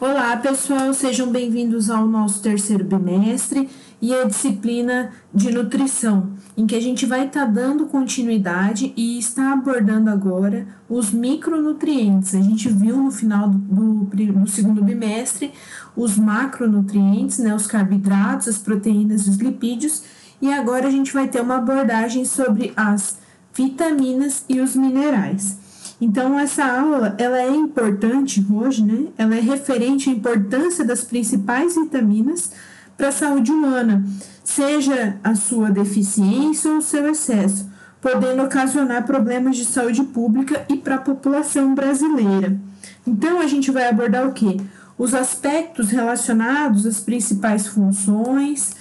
Olá, pessoal, sejam bem-vindos ao nosso terceiro bimestre e a disciplina de nutrição, em que a gente vai estar dando continuidade e está abordando agora os micronutrientes. A gente viu no final do segundo bimestre os macronutrientes, né, os carboidratos, as proteínas e os lipídios, e agora a gente vai ter uma abordagem sobre as vitaminas e os minerais. Então, essa aula, ela é importante hoje, né? Ela é referente à importância das principais vitaminas para a saúde humana, seja a sua deficiência ou o seu excesso, podendo ocasionar problemas de saúde pública e para a população brasileira. Então, a gente vai abordar o quê? Os aspectos relacionados às principais funções,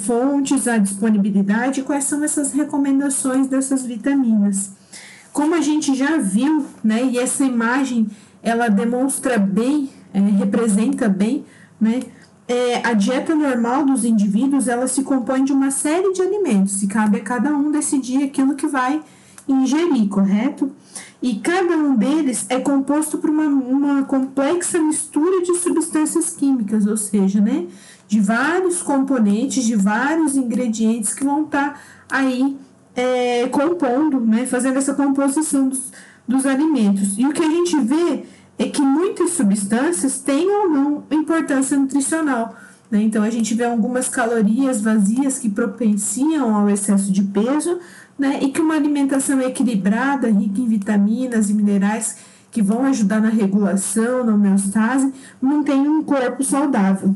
fontes, a disponibilidade e quais são essas recomendações dessas vitaminas. Como a gente já viu, né, e essa imagem ela demonstra bem, representa bem, né, a dieta normal dos indivíduos ela se compõe de uma série de alimentos e cabe a cada um decidir aquilo que vai ingerir, correto? E cada um deles é composto por uma complexa mistura de substâncias químicas, ou seja, né, de vários componentes, de vários ingredientes que vão estar aí compondo, né, fazendo essa composição dos alimentos. E o que a gente vê é que muitas substâncias têm ou não importância nutricional, né? Então, a gente vê algumas calorias vazias que propenciam ao excesso de peso, né, e que uma alimentação equilibrada, rica em vitaminas e minerais que vão ajudar na regulação, na homeostase, mantém um corpo saudável.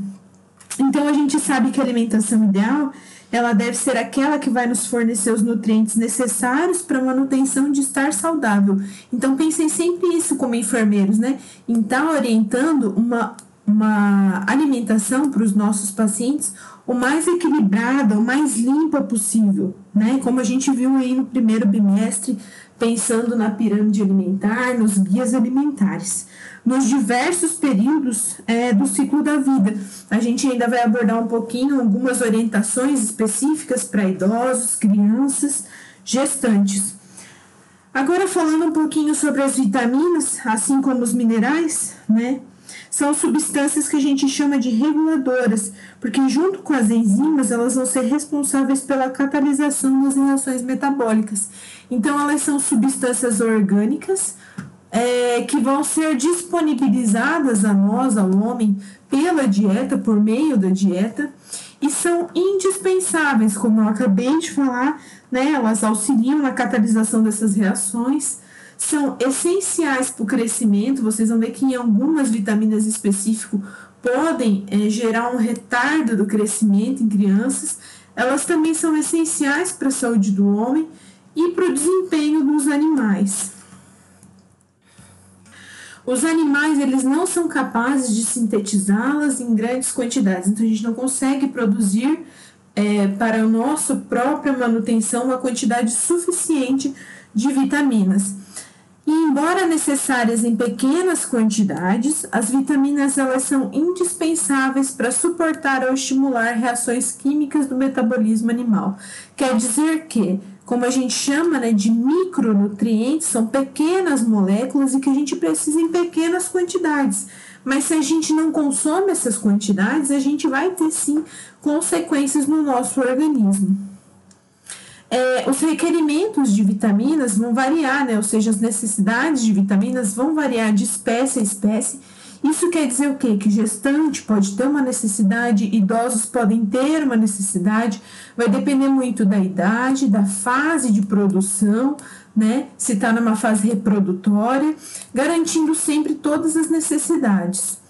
Então, a gente sabe que a alimentação ideal ela deve ser aquela que vai nos fornecer os nutrientes necessários para a manutenção de estar saudável. Então, pensem sempre isso como enfermeiros, né? Em estar orientando uma alimentação para os nossos pacientes o mais equilibrada, o mais limpa possível, né? Como a gente viu aí no primeiro bimestre, pensando na pirâmide alimentar, nos guias alimentares. Nos diversos períodos do ciclo da vida. A gente ainda vai abordar um pouquinho algumas orientações específicas para idosos, crianças, gestantes. Agora falando um pouquinho sobre as vitaminas, assim como os minerais, né? São substâncias que a gente chama de reguladoras, porque junto com as enzimas, elas vão ser responsáveis pela catalisação das reações metabólicas. Então, elas são substâncias orgânicas, que vão ser disponibilizadas a nós, ao homem, pela dieta, por meio da dieta, e são indispensáveis, como eu acabei de falar, né? Elas auxiliam na catalisação dessas reações, são essenciais para o crescimento. Vocês vão ver que em algumas vitaminas específicas podem gerar um retardo do crescimento em crianças. Elas também são essenciais para a saúde do homem e para o desempenho dos animais. Os animais, eles não são capazes de sintetizá-las em grandes quantidades, então a gente não consegue produzir para a nossa própria manutenção uma quantidade suficiente de vitaminas. E embora necessárias em pequenas quantidades, as vitaminas elas são indispensáveis para suportar ou estimular reações químicas do metabolismo animal. Quer dizer que, como a gente chama, né, de micronutrientes, são pequenas moléculas e que a gente precisa em pequenas quantidades. Mas se a gente não consome essas quantidades, a gente vai ter sim consequências no nosso organismo. Os requerimentos de vitaminas vão variar, né? Ou seja, as necessidades de vitaminas vão variar de espécie a espécie. Isso quer dizer o quê? Que gestante pode ter uma necessidade, idosos podem ter uma necessidade, vai depender muito da idade, da fase de produção, né? Se está numa fase reprodutória, garantindo sempre todas as necessidades.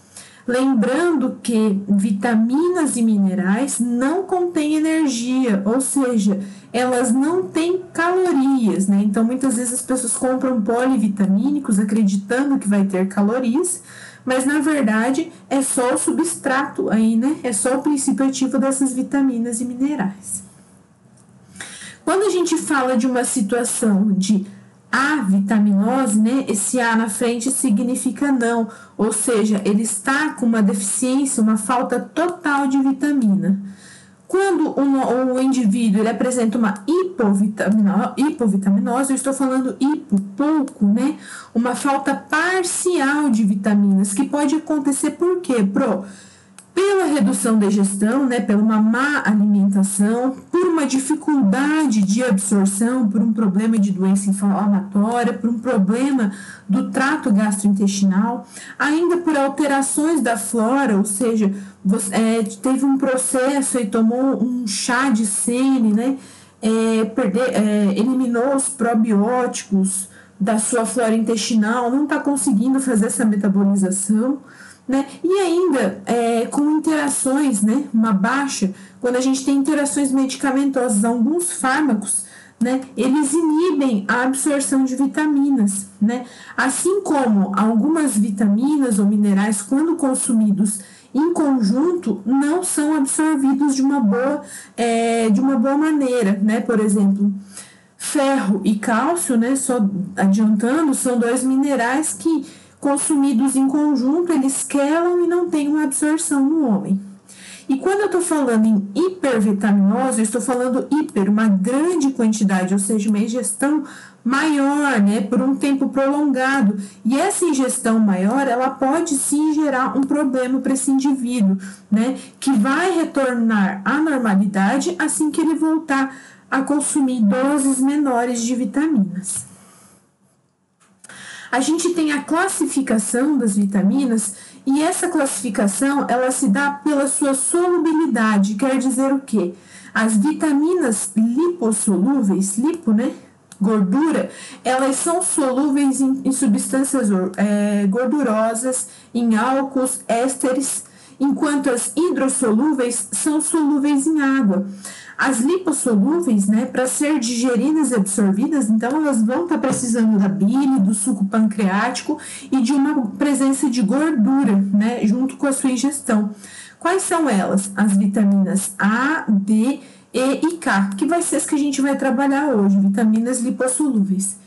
Lembrando que vitaminas e minerais não contêm energia, ou seja, elas não têm calorias, né? Então, muitas vezes as pessoas compram polivitamínicos acreditando que vai ter calorias, mas na verdade é só o substrato aí, né? É só o princípio ativo dessas vitaminas e minerais. Quando a gente fala de uma situação de avitaminose, né? Esse A na frente significa não, ou seja, ele está com uma deficiência, uma falta total de vitamina. Quando o indivíduo ele apresenta uma hipovitaminose, eu estou falando pouco, né? Uma falta parcial de vitaminas, que pode acontecer por quê, pela redução da ingestão, né, pela uma má alimentação, por uma dificuldade de absorção, por um problema de doença inflamatória, por um problema do trato gastrointestinal, ainda por alterações da flora, ou seja, teve um processo e tomou um chá de sene, né, eliminou os probióticos da sua flora intestinal, não está conseguindo fazer essa metabolização, né? E ainda com interações, né? Uma baixa, quando a gente tem interações medicamentosas, alguns fármacos, né? Eles inibem a absorção de vitaminas, né? Assim como algumas vitaminas ou minerais, quando consumidos em conjunto, não são absorvidos de uma boa maneira, né? Por exemplo, ferro e cálcio, né? Só adiantando, são dois minerais que, consumidos em conjunto, eles quelam e não têm uma absorção no homem. E quando eu estou falando em hipervitaminose, eu estou falando uma grande quantidade, ou seja, uma ingestão maior, né, por um tempo prolongado. E essa ingestão maior, ela pode sim gerar um problema para esse indivíduo, né, que vai retornar à normalidade assim que ele voltar a consumir doses menores de vitaminas. A gente tem a classificação das vitaminas e essa classificação ela se dá pela sua solubilidade, quer dizer o quê? As vitaminas lipossolúveis, né? Gordura, elas são solúveis em substâncias gordurosas, em álcools, ésteres, enquanto as hidrossolúveis são solúveis em água. As lipossolúveis, né, para ser digeridas e absorvidas, então elas vão estar precisando da bile, do suco pancreático e de uma presença de gordura, né, junto com a sua ingestão. Quais são elas? As vitaminas A, D, E e K, que vai ser as que a gente vai trabalhar hoje, vitaminas lipossolúveis.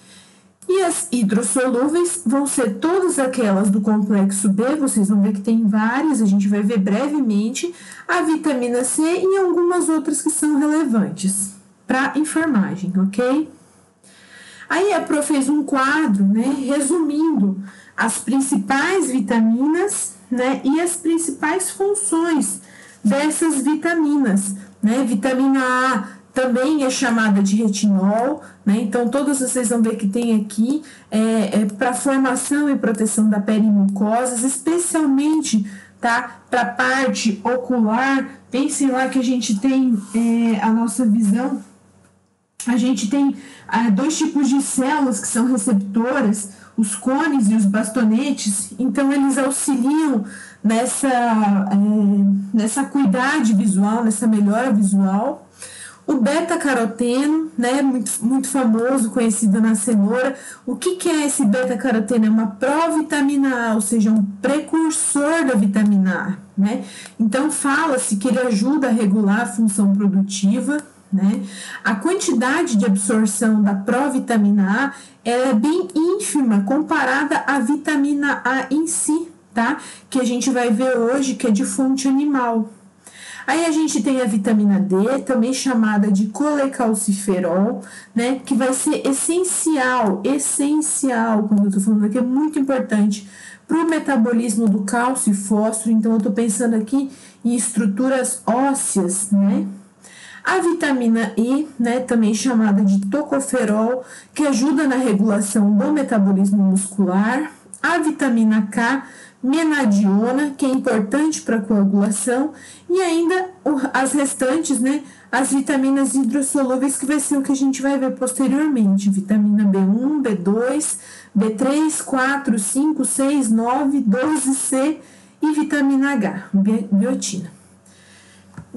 E as hidrossolúveis vão ser todas aquelas do complexo B, vocês vão ver que tem várias, a gente vai ver brevemente, a vitamina C e algumas outras que são relevantes para enfermagem, ok? Aí a Pro fez um quadro, né, resumindo as principais vitaminas, né, e as principais funções dessas vitaminas, né? Vitamina A também é chamada de retinol, né? Então todas vocês vão ver que tem aqui para formação e proteção da pele e mucosas, especialmente, tá? Para a parte ocular. Pensem lá que a gente tem a nossa visão, a gente tem dois tipos de células que são receptoras, os cones e os bastonetes, então eles auxiliam nessa acuidade visual, nessa melhora visual. O beta-caroteno, né, muito famoso, conhecido na cenoura. O que é esse beta-caroteno? É uma provitamina A, ou seja, um precursor da vitamina A, né? Então, fala-se que ele ajuda a regular a função produtiva, né? A quantidade de absorção da provitamina A é bem ínfima comparada à vitamina A em si, tá? Que a gente vai ver hoje que é de fonte animal. Aí a gente tem a vitamina D, também chamada de colecalciferol, né, que vai ser essencial, quando eu tô falando aqui, é muito importante para o metabolismo do cálcio e fósforo. Então eu tô pensando aqui em estruturas ósseas, né? A vitamina E, né, também chamada de tocoferol, que ajuda na regulação do metabolismo muscular. A vitamina K, menadiona, que é importante para a coagulação, e ainda as restantes, né, as vitaminas hidrossolúveis, que vai ser o que a gente vai ver posteriormente, vitamina B1, B2, B3, 4, 5, 6, 9, 12C e vitamina H, biotina.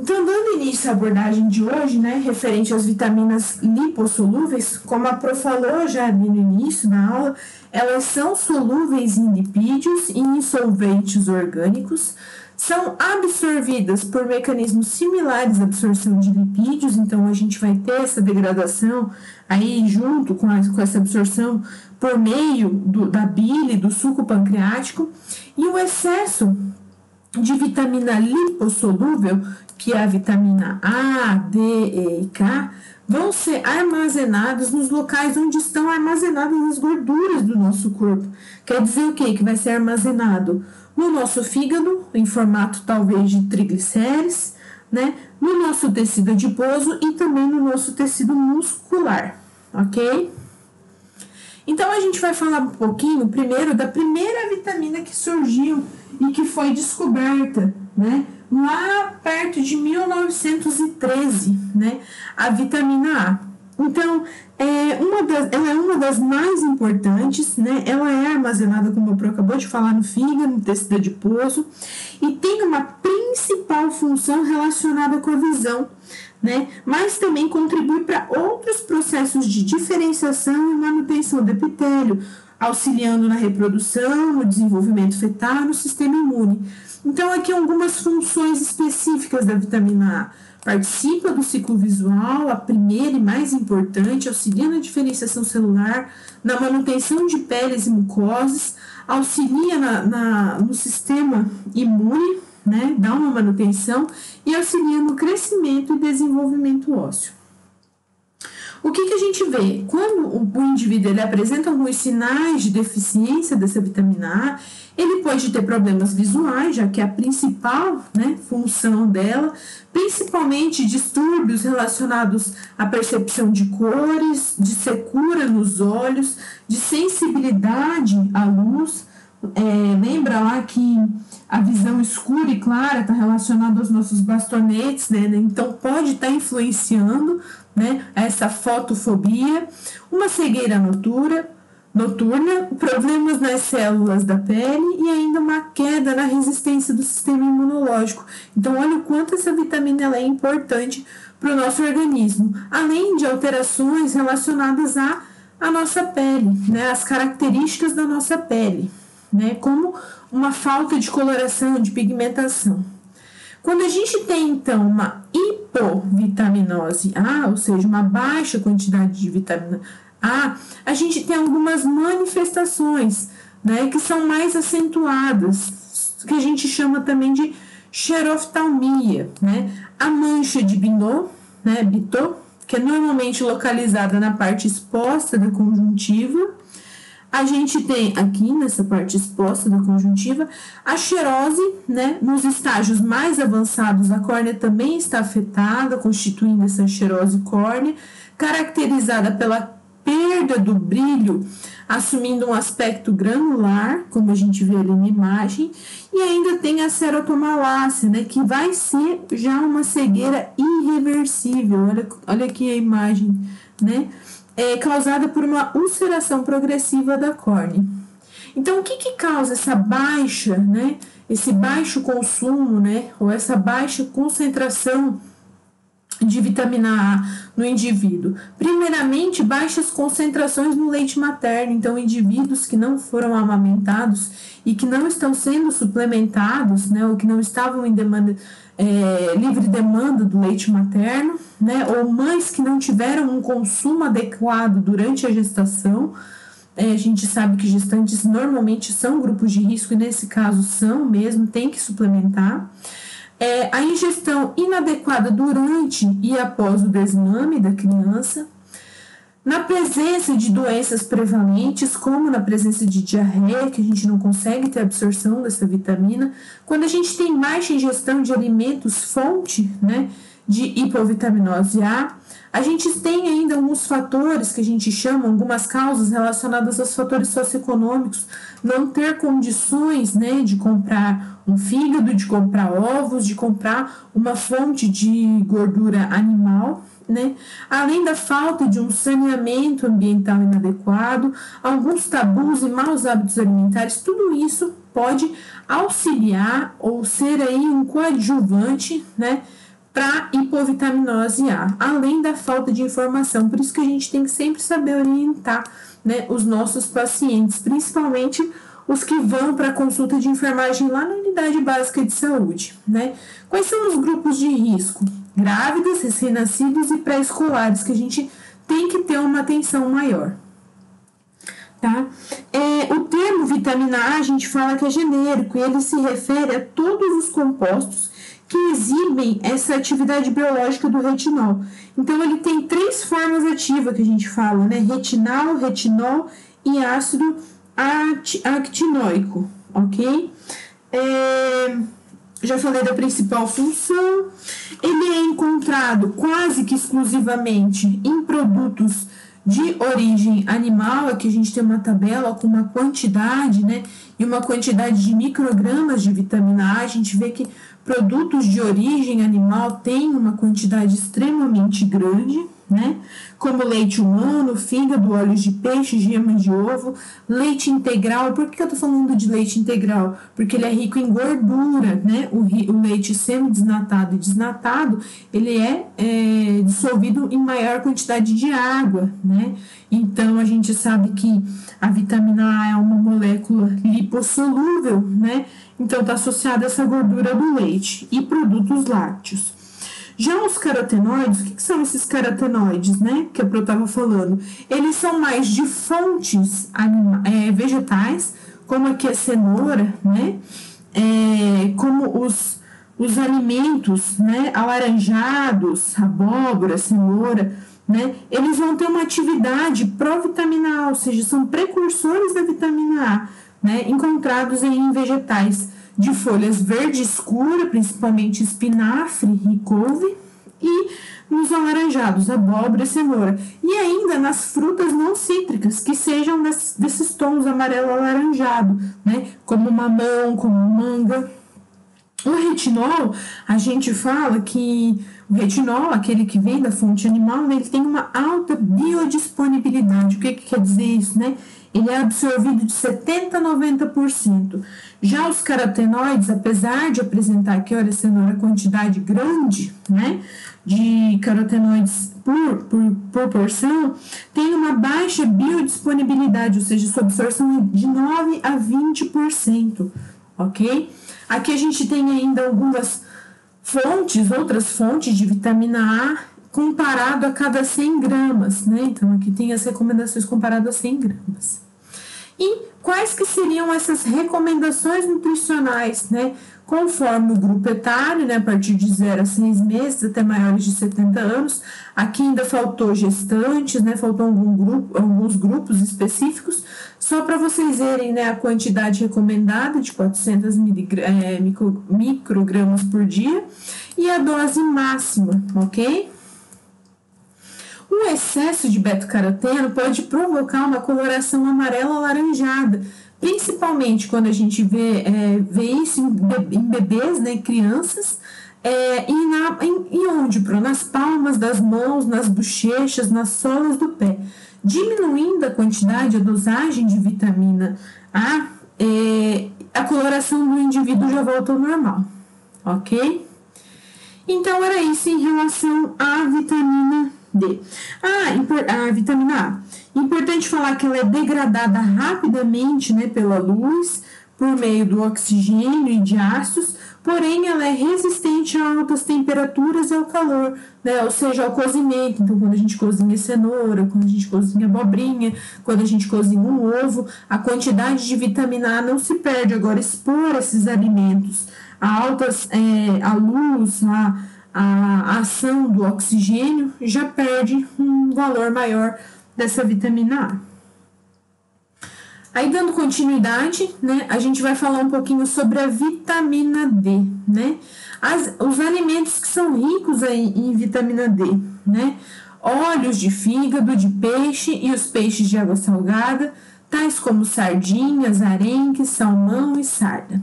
Então, dando início à abordagem de hoje, né, referente às vitaminas lipossolúveis, como a Pro falou já ali no início da aula, elas são solúveis em lipídios e em solventes orgânicos, são absorvidas por mecanismos similares à absorção de lipídios, então a gente vai ter essa degradação aí junto com essa absorção por meio da bile, do suco pancreático, e o excesso de vitamina lipossolúvel, que é a vitamina A, D, E e K, vão ser armazenados nos locais onde estão armazenadas as gorduras do nosso corpo. Quer dizer o quê? Que vai ser armazenado no nosso fígado, em formato talvez de triglicérides, né? No nosso tecido adiposo e também no nosso tecido muscular, ok? Então, a gente vai falar um pouquinho primeiro da primeira vitamina que surgiu e que foi descoberta, né? Lá perto de 1913, né? A vitamina A. Então, ela é uma das mais importantes, né? Ela é armazenada, como o Pro acabou de falar, no fígado, no tecido adiposo, e tem uma principal função relacionada com a visão, né? Mas também contribui para outros processos de diferenciação e manutenção do epitélio, auxiliando na reprodução, no desenvolvimento fetal, no sistema imune. Então, aqui algumas funções específicas da vitamina A. Participa do ciclo visual, a primeira e mais importante, auxilia na diferenciação celular, na manutenção de peles e mucosas, auxilia no sistema imune, né, dá uma manutenção e auxilia no crescimento e desenvolvimento ósseo. O que a gente vê? Quando o indivíduo ele apresenta alguns sinais de deficiência dessa vitamina A, ele pode ter problemas visuais, já que é a principal, né, função dela, principalmente distúrbios relacionados à percepção de cores, de secura nos olhos, de sensibilidade à luz. Lembra lá que a visão escura e clara está relacionada aos nossos bastonetes, né? Então pode estar influenciando, né, essa fotofobia, uma cegueira noturna, problemas nas células da pele e ainda uma queda na resistência do sistema imunológico. Então, olha o quanto essa vitamina ela é importante para o nosso organismo, além de alterações relacionadas à nossa pele, né, as características da nossa pele, né, como uma falta de coloração, de pigmentação. Quando a gente tem, então, uma hipovitaminose A, ou seja, uma baixa quantidade de vitamina A gente tem algumas manifestações, né, que são mais acentuadas, que a gente chama também de xeroftalmia, né? A mancha de Binot, né, Bitot, que é normalmente localizada na parte exposta da conjuntiva. A gente tem aqui, nessa parte exposta da conjuntiva, a xerose, né? Nos estágios mais avançados, a córnea também está afetada, constituindo essa xerose córnea, caracterizada pela perda do brilho, assumindo um aspecto granular, como a gente vê ali na imagem, e ainda tem a cerotomalácia, né? Que vai ser já uma cegueira irreversível. Olha aqui a imagem, né? Causada por uma ulceração progressiva da córnea. Então, o que causa essa baixa, né, esse baixo consumo, né, ou essa baixa concentração de vitamina A no indivíduo? Primeiramente, baixas concentrações no leite materno. Então, indivíduos que não foram amamentados e que não estão sendo suplementados, né, ou que não estavam em demanda, livre demanda do leite materno, né, ou mães que não tiveram um consumo adequado durante a gestação. A gente sabe que gestantes normalmente são grupos de risco e nesse caso são mesmo, tem que suplementar. A ingestão inadequada durante e após o desmame da criança, na presença de doenças prevalentes, como na presença de diarreia, que a gente não consegue ter absorção dessa vitamina, quando a gente tem baixa ingestão de alimentos fonte, né, de hipovitaminose A gente tem ainda alguns fatores que a gente chama, algumas causas relacionadas aos fatores socioeconômicos, não ter condições, né, de comprar um fígado, de comprar ovos, de comprar uma fonte de gordura animal, né? Além da falta de um saneamento ambiental inadequado, alguns tabus e maus hábitos alimentares, tudo isso pode auxiliar ou ser aí um coadjuvante, né, para hipovitaminose A, além da falta de informação. Por isso que a gente tem que sempre saber orientar, né, os nossos pacientes, principalmente os que vão para a consulta de enfermagem lá na unidade básica de saúde, né? Quais são os grupos de risco? Grávidas, recém-nascidos e pré-escolares, que a gente tem que ter uma atenção maior. tá? O termo vitamina A, a gente fala que é genérico, e ele se refere a todos os compostos que exibem essa atividade biológica do retinol. Então, ele tem 3 formas ativas que a gente fala, né? Retinal, retinol e ácido actinóico, ok? Já falei da principal função. Ele é encontrado quase que exclusivamente em produtos de origem animal. Aqui a gente tem uma tabela com uma quantidade, né, e uma quantidade de microgramas de vitamina A. A gente vê que produtos de origem animal têm uma quantidade extremamente grande, né, como leite humano, fígado, óleos de peixe, gema de ovo, leite integral. Por que eu tô falando de leite integral? Porque ele é rico em gordura, né? O leite semi-desnatado e desnatado, ele é dissolvido em maior quantidade de água, né? Então, a gente sabe que a vitamina A é uma molécula lipossolúvel, né? Então, está associada a essa gordura do leite e produtos lácteos. Já os carotenoides, o que são esses carotenoides, né? Que eu estava falando. Eles são mais de fontes vegetais, como aqui a cenoura, né? Como os alimentos, né? Alaranjados, abóbora, cenoura, né? Eles vão ter uma atividade pró-vitamina A, ou seja, são precursores da vitamina A, né? Encontrados em vegetais de folhas verde escura, principalmente espinafre e couve, e nos alaranjados, abóbora e cenoura. E ainda nas frutas não cítricas, que sejam desses tons amarelo alaranjado, né? Como mamão, como manga. O retinol, a gente fala que o retinol, aquele que vem da fonte animal, né, ele tem uma alta biodisponibilidade. O que quer dizer isso, né? Ele é absorvido de 70% a 90%. Já os carotenoides, apesar de apresentar aqui, olha, cenoura, quantidade grande, né, de carotenoides por porção, tem uma baixa biodisponibilidade, ou seja, sua absorção é de 9% a 20%, ok? Aqui a gente tem ainda algumas outras fontes de vitamina A comparado a cada 100 gramas, né? Então, aqui tem as recomendações comparado a 100 gramas. E quais que seriam essas recomendações nutricionais, né? Conforme o grupo etário, né? A partir de 0 a 6 meses, até maiores de 70 anos. Aqui ainda faltou gestantes, né? Faltou alguns grupos específicos. Só para vocês verem, né, a quantidade recomendada de 400 microgramas por dia e a dose máxima, ok? O excesso de beta-caroteno pode provocar uma coloração amarela alaranjada, principalmente quando a gente vê isso em bebês, né, crianças, e onde? Nas palmas das mãos, nas bochechas, nas solas do pé. Diminuindo a quantidade, a dosagem de vitamina A, a coloração do indivíduo já volta ao normal, ok? Então, era isso em relação à vitamina D. A vitamina A. Importante falar que ela é degradada rapidamente, né, pela luz, por meio do oxigênio e de ácidos, porém ela é resistente a altas temperaturas e ao calor, né? Ou seja, ao cozimento. Então, quando a gente cozinha cenoura, quando a gente cozinha abobrinha, quando a gente cozinha um ovo, a quantidade de vitamina A não se perde. Agora, expor esses alimentos a a luz, a ação do oxigênio, já perde um valor maior dessa vitamina A. Aí, dando continuidade, né, a gente vai falar um pouquinho sobre a vitamina D, né? Os alimentos que são ricos em vitamina D, né? Óleos de fígado, de peixe e os peixes de água salgada, tais como sardinhas, arenque, salmão e sarda.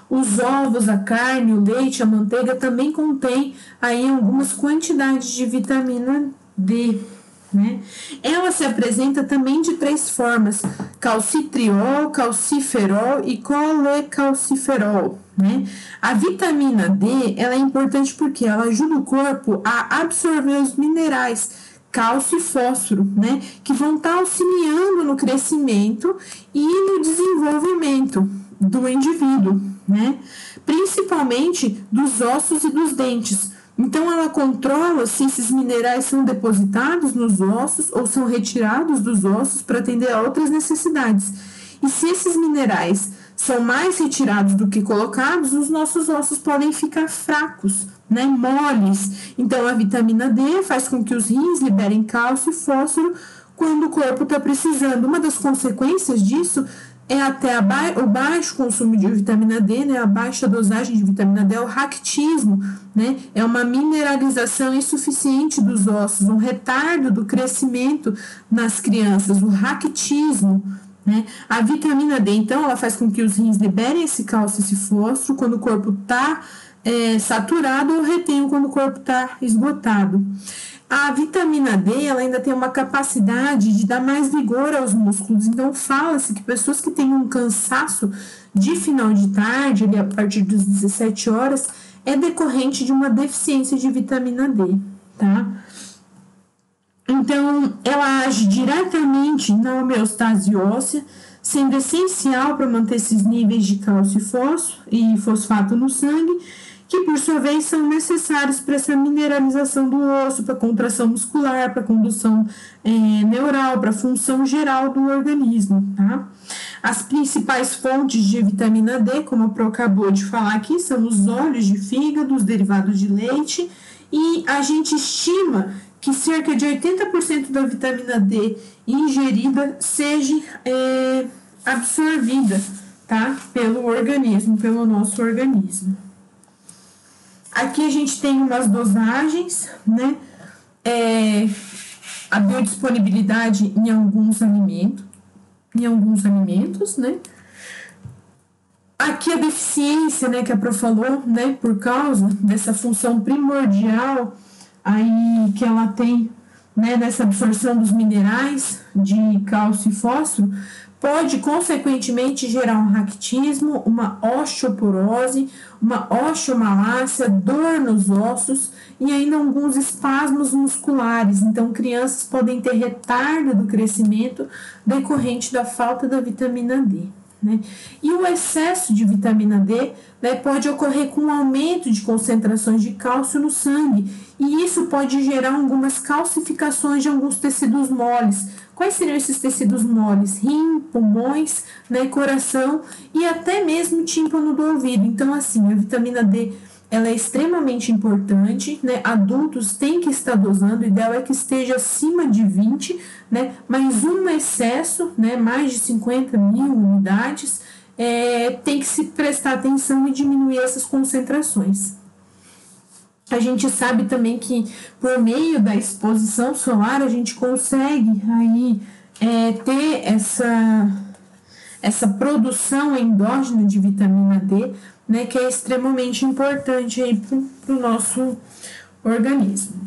Os ovos, a carne, o leite, a manteiga também contém aí algumas quantidades de vitamina D, né? Ela se apresenta também de 3 formas: calcitriol, calciferol e colecalciferol, né? A vitamina D, ela é importante porque ela ajuda o corpo a absorver os minerais cálcio e fósforo, né, que vão estar auxiliando no crescimento e no desenvolvimento do indivíduo, né, principalmente dos ossos e dos dentes. Então, ela controla se esses minerais são depositados nos ossos ou são retirados dos ossos para atender a outras necessidades. E se esses minerais são mais retirados do que colocados, os nossos ossos podem ficar fracos, né, moles. Então, a vitamina D faz com que os rins liberem cálcio e fósforo quando o corpo está precisando. Uma das consequências disso é até o baixo consumo de vitamina D, né, a baixa dosagem de vitamina D, é o raquitismo, né, é uma mineralização insuficiente dos ossos, um retardo do crescimento nas crianças, o raquitismo. Né? A vitamina D, então, ela faz com que os rins liberem esse cálcio e esse fósforo quando o corpo está saturado ou retenham quando o corpo está esgotado. A vitamina D, ela ainda tem uma capacidade de dar mais vigor aos músculos, então fala-se que pessoas que têm um cansaço de final de tarde, ali a partir das 17 horas, é decorrente de uma deficiência de vitamina D, tá? Então, ela age diretamente na homeostase óssea, sendo essencial para manter esses níveis de cálcio e fosfato no sangue, que por sua vez são necessários para essa mineralização do osso, para a contração muscular, para a condução neural, para a função geral do organismo, tá? As principais fontes de vitamina D, como a Pro acabou de falar aqui, são os óleos de fígado, os derivados de leite, e a gente estima que cerca de 80% da vitamina D ingerida seja absorvida, tá? Pelo organismo, pelo nosso organismo. Aqui a gente tem umas dosagens, né? A biodisponibilidade em alguns alimentos, né? Aqui a deficiência, né, que a Pro falou, né, por causa dessa função primordial aí que ela tem, né, nessa absorção dos minerais de cálcio e fósforo, pode, consequentemente, gerar um raquitismo, uma osteoporose, uma osteomalácia, dor nos ossos e ainda alguns espasmos musculares. Então, crianças podem ter retardo do crescimento decorrente da falta da vitamina D. Né? E o excesso de vitamina D, né, pode ocorrer com um aumento de concentrações de cálcio no sangue, e isso pode gerar algumas calcificações de alguns tecidos moles. Quais seriam esses tecidos moles? Rim, pulmões, né, coração e até mesmo tímpano do ouvido. Então, assim, a vitamina D, ela é extremamente importante, né? Adultos têm que estar dosando, o ideal é que esteja acima de 20, né? Mas um excesso, né, mais de 50 mil unidades, tem que se prestar atenção e diminuir essas concentrações. A gente sabe também que por meio da exposição solar a gente consegue aí ter essa produção endógena de vitamina D, né, que é extremamente importante aí para o nosso organismo.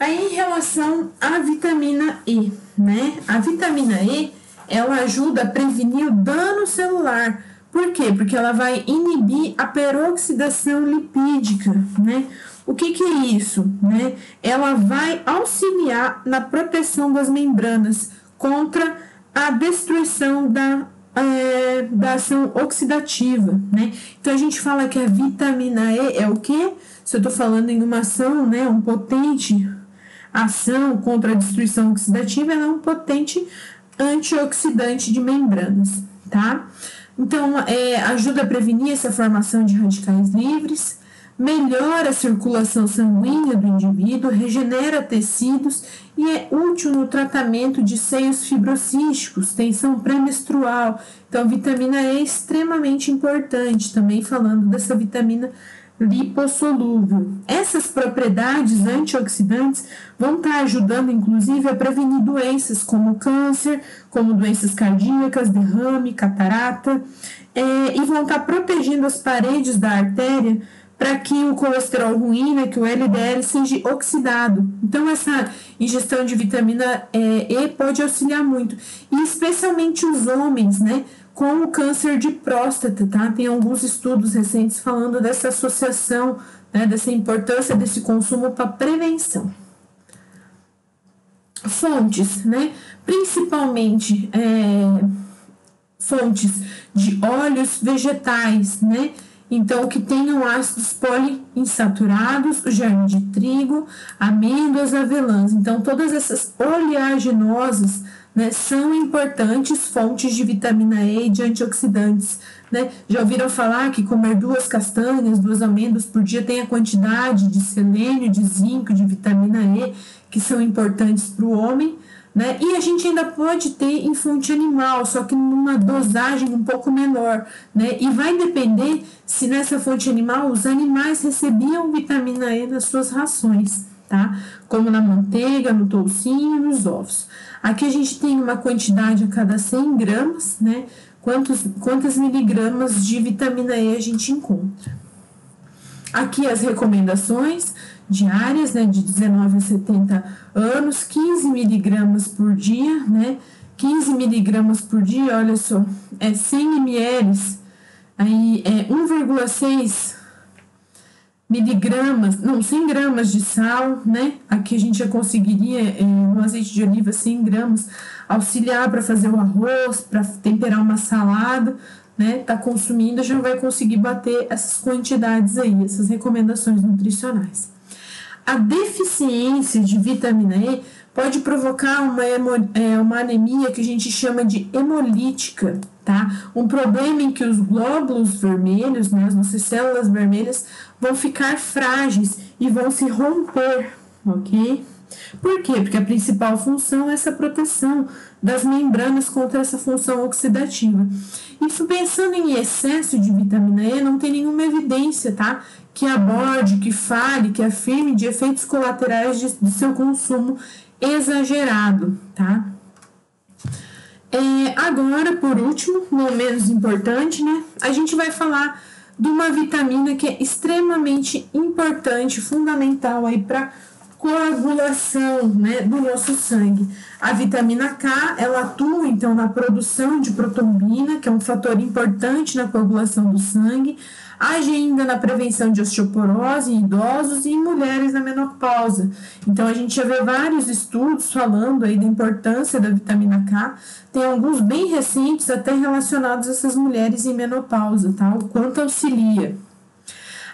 Aí, em relação à vitamina E, né, a vitamina E, ela ajuda a prevenir o dano celular. Por quê? Porque ela vai inibir a peroxidação lipídica, né? O que é isso, né? Ela vai auxiliar na proteção das membranas contra a destruição da ação oxidativa, né? Então, a gente fala que a vitamina E é o quê? Se eu estou falando em uma ação, né, um potente ação contra a destruição oxidativa, ela é um potente antioxidante de membranas, tá? Então, ajuda a prevenir essa formação de radicais livres, melhora a circulação sanguínea do indivíduo, regenera tecidos e é útil no tratamento de seios fibrocísticos, tensão pré-menstrual. Então, a vitamina E é extremamente importante, também falando dessa vitamina lipossolúvel. Essas propriedades antioxidantes vão estar ajudando, inclusive, a prevenir doenças como câncer, como doenças cardíacas, derrame, catarata, e vão estar protegendo as paredes da artéria para que o colesterol ruim, né, que o LDL, seja oxidado. Então, essa ingestão de vitamina E pode auxiliar muito, e especialmente os homens, né, com o câncer de próstata, tá? Tem alguns estudos recentes falando dessa associação, né, dessa importância desse consumo para prevenção. Fontes, né? Principalmente fontes de óleos vegetais, né? Então, que tenham ácidos poliinsaturados, o germe de trigo, amêndoas, avelãs. Então, todas essas oleaginosas, né, são importantes fontes de vitamina E e de antioxidantes. Né? Já ouviram falar que comer 2 castanhas, 2 amêndoas por dia tem a quantidade de selênio, de zinco, de vitamina E que são importantes para o homem, né? E a gente ainda pode ter em fonte animal, só que numa dosagem um pouco menor, né? E vai depender se nessa fonte animal os animais recebiam vitamina E nas suas rações, tá? Como na manteiga, no toucinho, nos ovos. Aqui a gente tem uma quantidade a cada 100 gramas, né? Quantas miligramas de vitamina E a gente encontra. Aqui as recomendações diárias, né, de 19 a 70 anos, 15 miligramas por dia, né, 15 miligramas por dia, olha só, 100 ml, aí 1,6 miligramas, não, 100 gramas de sal, né, aqui a gente já conseguiria, no azeite de oliva, 100 gramas, auxiliar para fazer o arroz, para temperar uma salada, né, tá consumindo, já vai conseguir bater essas quantidades aí, essas recomendações nutricionais. A deficiência de vitamina E pode provocar uma anemia que a gente chama de hemolítica, tá? Um problema em que os glóbulos vermelhos, né, as nossas células vermelhas, vão ficar frágeis e vão se romper, ok? Por quê? Porque a principal função é essa proteção das membranas contra essa função oxidativa. Isso pensando em excesso de vitamina E, não tem nenhuma evidência, tá? Que aborde, que fale, que afirme de efeitos colaterais de seu consumo exagerado, tá? Agora, por último, não menos importante, né? A gente vai falar de uma vitamina que é extremamente importante, fundamental aí para coagulação, né, do nosso sangue. A vitamina K, ela atua então na produção de protombina, que é um fator importante na coagulação do sangue, age ainda na prevenção de osteoporose em idosos e em mulheres na menopausa. Então a gente já vê vários estudos falando aí da importância da vitamina K, tem alguns bem recentes até relacionados a essas mulheres em menopausa, tá? O quanto auxilia.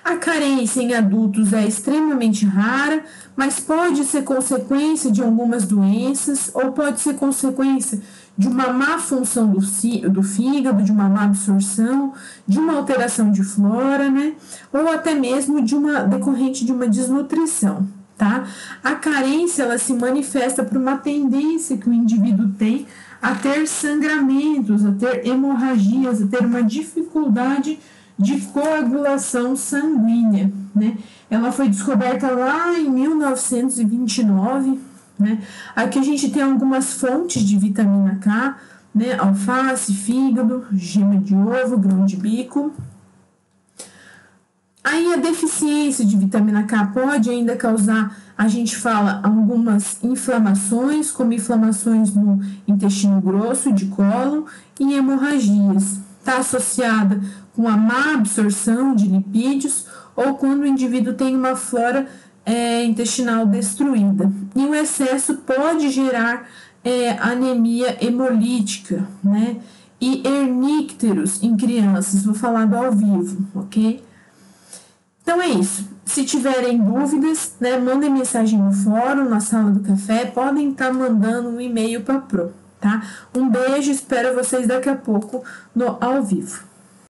A carência em adultos é extremamente rara, mas pode ser consequência de algumas doenças ou pode ser consequência de uma má função do fígado, de uma má absorção, de uma alteração de flora, né? Ou até mesmo decorrente de uma desnutrição, tá? A carência, ela se manifesta por uma tendência que o indivíduo tem a ter sangramentos, a ter hemorragias, a ter uma dificuldade de coagulação sanguínea, né? Ela foi descoberta lá em 1929, né? Aqui a gente tem algumas fontes de vitamina K, né? Alface, fígado, gema de ovo, grão de bico. Aí a deficiência de vitamina K pode ainda causar, a gente fala, algumas inflamações, como inflamações no intestino grosso, de cólon e hemorragias. Está associada com a má absorção de lipídios ou quando o indivíduo tem uma flora intestinal destruída. E o excesso pode gerar anemia hemolítica, né? E hernícteros em crianças, vou falar do ao vivo, ok? Então é isso. Se tiverem dúvidas, né, mandem mensagem no fórum, na sala do café, podem estar mandando um e-mail para a Pro, tá? Um beijo, espero vocês daqui a pouco no ao vivo.